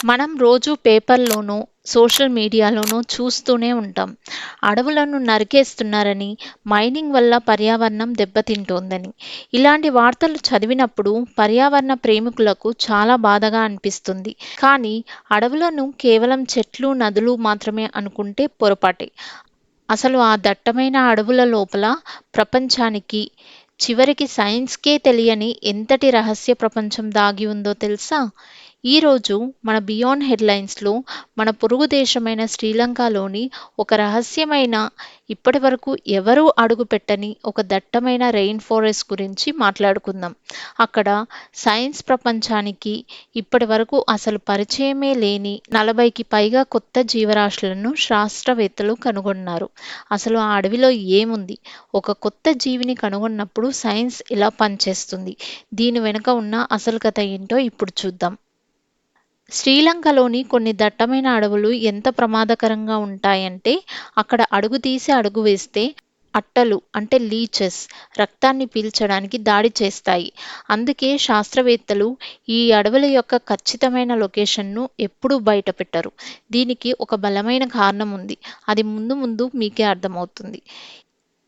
మనం రోజు పేపర్‌లోనో, సోషల్ మీడియాలోనో చూస్తూనే ఉంటాం. అడవులను నరికేస్తున్నారని, మైనింగ్ వల్ల పర్యావరణం దెబ్బతింటోందని. ఇలాంటి వార్తలు చదివినప్పుడు పర్యావరణ ప్రేమికులకు చాలా బాధగా అనిపిస్తుంది. కానీ అడవులను కేవలం చెట్లు, నదులు మాత్రమే అనుకుంటే పొరపాటే. అసలు ఆ దట్టమైన అడవుల లోపల ప్రపంచానికి, చివరికి సైన్స్‌కే తెలియని ఎంతటి రహస్య ప్రపంచం దాగి ఉందో తెలుసా? ఈరోజు మన బియాండ్ హెడ్‌లైన్స్‌లో మన పొరుగు దేశమైన శ్రీలంకలోని ఒక రహస్యమైన, ఇప్పటివరకు ఎవరూ అడుగుపెట్టని ఒక దట్టమైన రెయిన్ ఫారెస్ట్ గురించి మాట్లాడుకుందాం. అక్కడ సైన్స్ ప్రపంచానికి ఇప్పటివరకు అసలు పరిచయమే లేని 40కి పైగా కొత్త జీవరాశులను శాస్త్రవేత్తలు కనుగొన్నారు. అసలు ఆ అడవిలో ఏముంది? ఒక కొత్త జీవిని కనుగొన్నప్పుడు సైన్స్ ఎలా పనిచేస్తుంది? దీని వెనుక ఉన్న అసలు కథ ఏంటో ఇప్పుడు చూద్దాం. శ్రీలంకలోని కొన్ని దట్టమైన అడవులు ఎంత ప్రమాదకరంగా ఉంటాయంటే, అక్కడ అడుగు తీసి అడుగు వేస్తే అట్టలు అంటే లీచెస్ రక్తాన్ని పీల్చడానికి దాడి చేస్తాయి. అందుకే శాస్త్రవేత్తలు ఈ అడవుల యొక్క ఖచ్చితమైన లొకేషన్‌ను ఎప్పుడూ బయటపెట్టరు. దీనికి ఒక బలమైన కారణం ఉంది. అది ముందు ముందు మీకే అర్థమవుతుంది.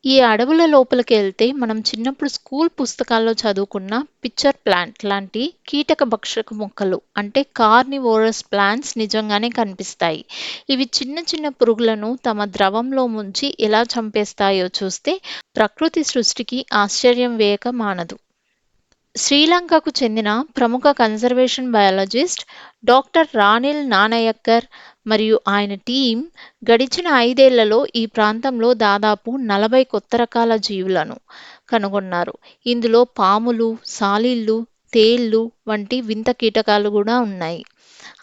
ఈ అడవుల లోపలికెళ్తే మనం చిన్నప్పుడు స్కూల్ పుస్తకాల్లో చదువుకున్న పిచ్చర్ ప్లాంట్ లాంటి కీటక భక్షక మొక్కలు అంటే కార్నివోరస్ ప్లాంట్స్ నిజంగానే కనిపిస్తాయి. ఇవి చిన్న చిన్న పురుగులను తమ ద్రవంలో ముంచి ఎలా చంపేస్తాయో చూస్తే ప్రకృతి సృష్టికి ఆశ్చర్యం వేయక మానదు. శ్రీలంకకు చెందిన ప్రముఖ కన్జర్వేషన్ బయాలజిస్ట్ డాక్టర్ రానిల్ నానయక్కర్ మరియు ఆయన టీం గడిచిన 5 ఏళ్లలో ఈ ప్రాంతంలో దాదాపు 40 కొత్త రకాల జీవులను కనుగొన్నారు. ఇందులో పాములు, సాలీళ్లు, తేళ్లు వంటి వింత కీటకాలు కూడా ఉన్నాయి.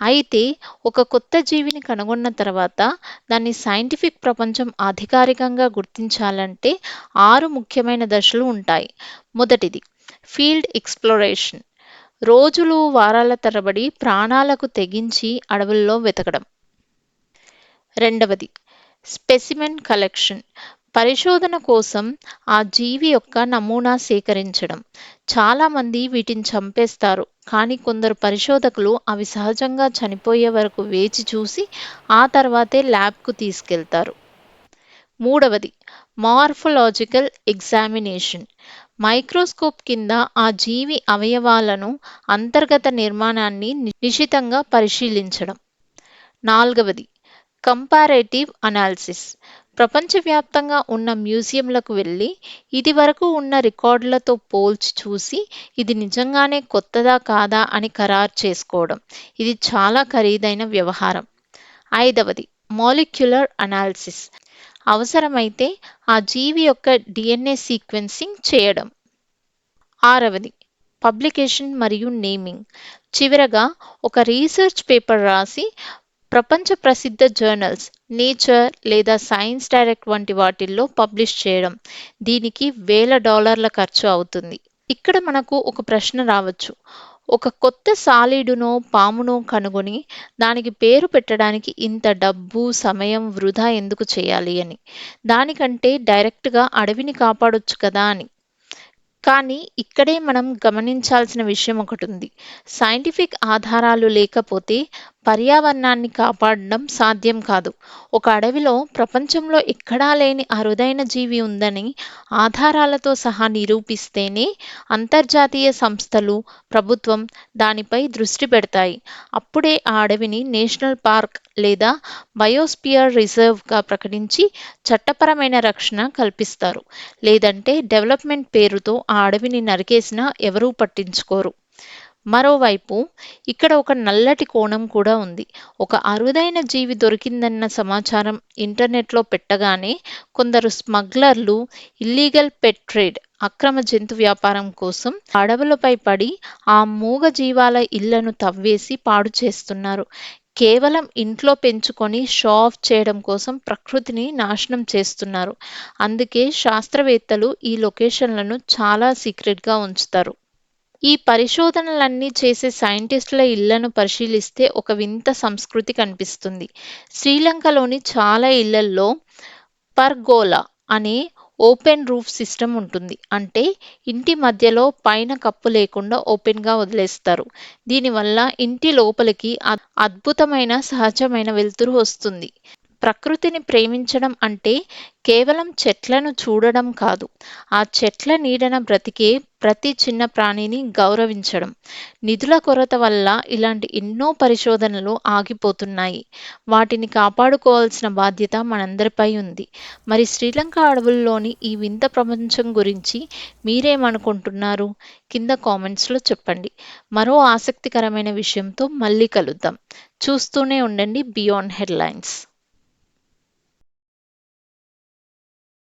అయితే ఒక కొత్త జీవిని కనుగొన్న తర్వాత దాన్ని సైంటిఫిక్ ప్రపంచం అధికారికంగా గుర్తించాలంటే 6 ముఖ్యమైన దశలు ఉంటాయి. మొదటిది ఫీల్డ్ ఎక్స్‌ప్లోరేషన్. రోజులు, వారాల తరబడి ప్రాణాలకు తెగించి అడవుల్లో వెతకడం. రెండవది స్పెసిమెన్ కలెక్షన్. పరిశోధన కోసం ఆ జీవి యొక్క నమూనా సేకరించడం. చాలామంది వీటిని చంపేస్తారు. కానీ కొందరు పరిశోధకులు అవి సహజంగా చనిపోయే వరకు వేచి చూసి ఆ తర్వాతే ల్యాబ్‌కు తీసుకెళ్తారు. మూడవది మార్ఫోలాజికల్ ఎగ్జామినేషన్. మైక్రోస్కోప్ కింద ఆ జీవి అవయవాలను, అంతర్గత నిర్మాణాన్ని నిశితంగా పరిశీలించడం. నాల్గవది కంపారేటివ్ అనాలిసిస్. ప్రపంచవ్యాప్తంగా ఉన్న మ్యూజియంలకు వెళ్లి ఇదివరకు ఉన్న రికార్డులతో పోల్చి చూసి ఇది నిజంగానే కొత్తదా కాదా అని ఖరారు చేసుకోవడం. ఇది చాలా ఖరీదైన వ్యవహారం. ఐదవది మాలిక్యులర్ అనాలిసిస్. అవసరమైతే ఆ జీవి యొక్క DNA సీక్వెన్సింగ్ చేయడం. ఆరవది పబ్లికేషన్ మరియు నేమింగ్. చివరగా ఒక రీసెర్చ్ పేపర్ రాసి ప్రపంచ ప్రసిద్ధ జర్నల్స్ నేచర్ లేదా సైన్స్ డైరెక్ట్ వంటి వాటిల్లో పబ్లిష్ చేయడం. దీనికి $వేల ఖర్చు అవుతుంది. ఇక్కడ మనకు ఒక ప్రశ్న రావచ్చు. ఒక కొత్త సాలీడునో, పామునో కనుగొని దానికి పేరు పెట్టడానికి ఇంత డబ్బు, సమయం వృధా ఎందుకు చేయాలి అని. దానికంటే డైరెక్ట్‌గా అడవిని కాపాడొచ్చు కదా అని. కానీ ఇక్కడే మనం గమనించాల్సిన విషయం ఒకటుంది. సైంటిఫిక్ ఆధారాలు లేకపోతే పర్యావరణాన్ని కాపాడడం సాధ్యం కాదు. ఒక అడవిలో ప్రపంచంలో ఎక్కడా లేని అరుదైన జీవి ఉందని ఆధారాలతో సహా నిరూపిస్తేనే అంతర్జాతీయ సంస్థలు, ప్రభుత్వం దానిపై దృష్టి పెడతాయి. అప్పుడే ఆ అడవిని నేషనల్ పార్క్ లేదా బయోస్పియర్ రిజర్వ్‌గా ప్రకటించి చట్టపరమైన రక్షణ కల్పిస్తారు. లేదంటే డెవలప్‌మెంట్ పేరుతో ఆ అడవిని నరికేసినా ఎవరూ పట్టించుకోరు. మరోవైపు ఇక్కడ ఒక నల్లటి కోణం కూడా ఉంది. ఒక అరుదైన జీవి దొరికిందన్న సమాచారం ఇంటర్నెట్‌లో పెట్టగానే కొందరు స్మగ్లర్లు ఇల్లీగల్ పెట్ ట్రేడ్ అక్రమ జంతు వ్యాపారం కోసం అడవులపై పడి ఆ మూగ జీవాల ఇళ్లను తవ్వేసి పాడు చేస్తున్నారు. కేవలం ఇంట్లో పెంచుకొని షో ఆఫ్ చేయడం కోసం ప్రకృతిని నాశనం చేస్తున్నారు. అందుకే శాస్త్రవేత్తలు ఈ లొకేషన్‌లను చాలా సీక్రెట్‌గా ఉంచుతారు. ఈ పరిశోధనలన్నీ చేసే సైంటిస్టుల ఇళ్లను పరిశీలిస్తే ఒక వింత సంస్కృతి కనిపిస్తుంది. శ్రీలంకలోని చాలా ఇళ్లల్లో పర్గోలా అనే ఓపెన్ రూఫ్ సిస్టమ్ ఉంటుంది. అంటే ఇంటి మధ్యలో పైన కప్పు లేకుండా ఓపెన్‌గా వదిలేస్తారు. దీనివల్ల ఇంటి లోపలికి అద్భుతమైన సహజమైన వెలుతురు వస్తుంది. ప్రకృతిని ప్రేమించడం అంటే కేవలం చెట్లను చూడడం కాదు, ఆ చెట్ల నీడన బ్రతికే ప్రతి చిన్న ప్రాణిని గౌరవించడం. నిధుల కొరత వల్ల ఇలాంటి ఎన్నో పరిశోధనలు ఆగిపోతున్నాయి. వాటిని కాపాడుకోవాల్సిన బాధ్యత మనందరిపై ఉంది. మరి శ్రీలంక అడవుల్లోని ఈ వింత ప్రపంచం గురించి మీరేమనుకుంటున్నారు? కింద కామెంట్స్‌లో చెప్పండి. మరో ఆసక్తికరమైన విషయంతో మళ్ళీ కలుద్దాం. చూస్తూనే ఉండండి బియాండ్ హెడ్లైన్స్.